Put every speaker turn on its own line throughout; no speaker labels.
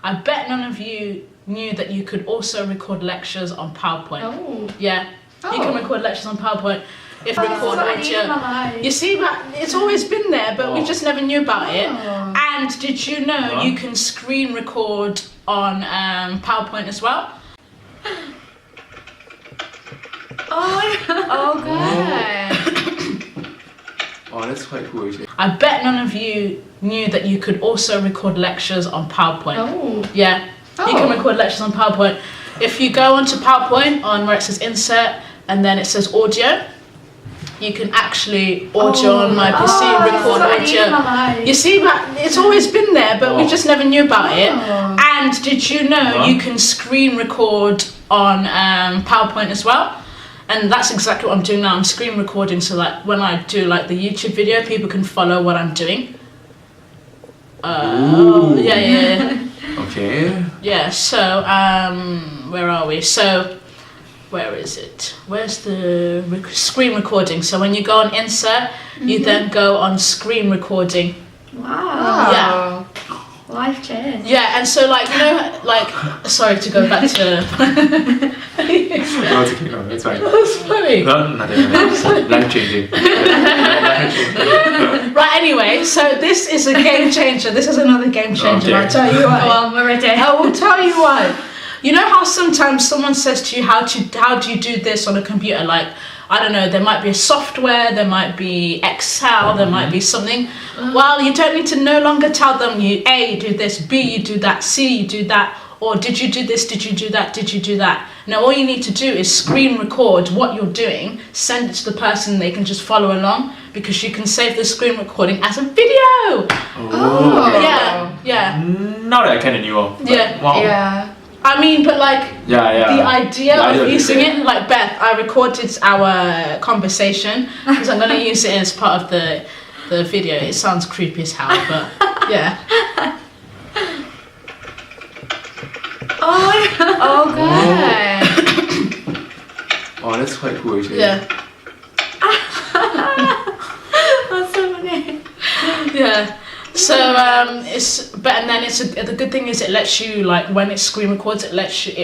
I bet none of you knew that you could also record lectures on PowerPoint.
Oh.
Yeah, you can record lectures on PowerPoint. If record audio. You see, but it's always been there, but we just never knew about it. And did you know you can screen record on PowerPoint as well?
Oh, good.
Oh, that's quite cool actually.
I bet none of you knew that you could also record lectures on PowerPoint.
Oh.
Yeah, you can record lectures on PowerPoint. If you go onto PowerPoint on where it says insert and then it says audio, you can actually audio on my PC, record audio. You see, but it's always been there, but we just never knew about it. And did you know you can screen record on PowerPoint as well? And that's exactly what I'm doing now. I'm screen recording so that when I do like the YouTube video, people can follow what I'm doing. Yeah.
Okay.
Yeah, so where are we? So where is it? Where's the screen recording? So when you go on insert, you then go on screen recording.
Wow.
Yeah.
Life change.
Yeah, and so like, you know, like, sorry to go back to...
No, it's okay, no, it's fine.
That's funny.
No, nothing. Life changing.
Right, anyway, so this is a game changer. This is another game changer.
Okay.
I'll tell you why.
Well, we're ready.
I will tell you why. You know how sometimes someone says to you, how do you do this on a computer? Like, I don't know, there might be a software, there might be Excel, there might be something. Well, you don't need to no longer tell them, A, you do this, B, you do that, C, you do that, or did you do this, did you do that, did you do that? Now, all you need to do is screen record what you're doing, send it to the person, they can just follow along, because you can save the screen recording as a video.
Oh.
Yeah.
Now that I kind of knew.
Yeah.
Wow.
Yeah.
I mean, but like, the idea of
of
using it, like Beth, I recorded our conversation because I'm going to use it as part of the video. It sounds creepy as hell, but yeah.
Oh, good.
Oh, that's quite cool actually.
Yeah.
That's so funny.
Yeah. So the good thing is it lets you, like, when it screen records, it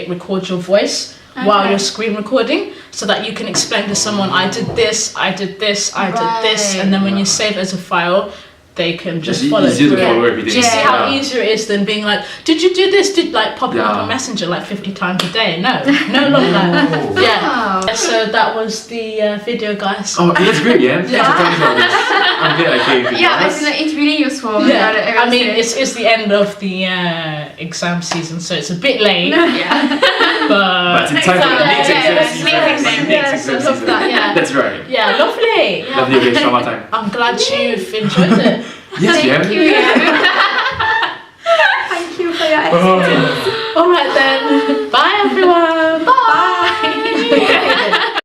records your voice while you're screen recording, so that you can explain to someone, I did this, I did this, I did this, and then when you save it as a file, they can just follow
easier
through
to follow
it.
everything.
Do you see how easier it is than being like, did you do this? Did like popping up on Messenger like 50 times a day? No longer. Yeah. So that was the video, guys.
Oh, that's great, yeah. Thanks for telling me about this. I'm glad I came to
Yeah, I feel like it's really useful.
Yeah. I mean, it's the end of the exam season, so it's a bit late.
Yeah.
But it's time for the next exam season.
Yeah.
That's right.
Yeah, lovely.
Lovely, okay, trauma time.
I'm glad you've enjoyed it.
Yes, yeah.
Thank you. Thank you for your experience.
All right then. Bye, everyone.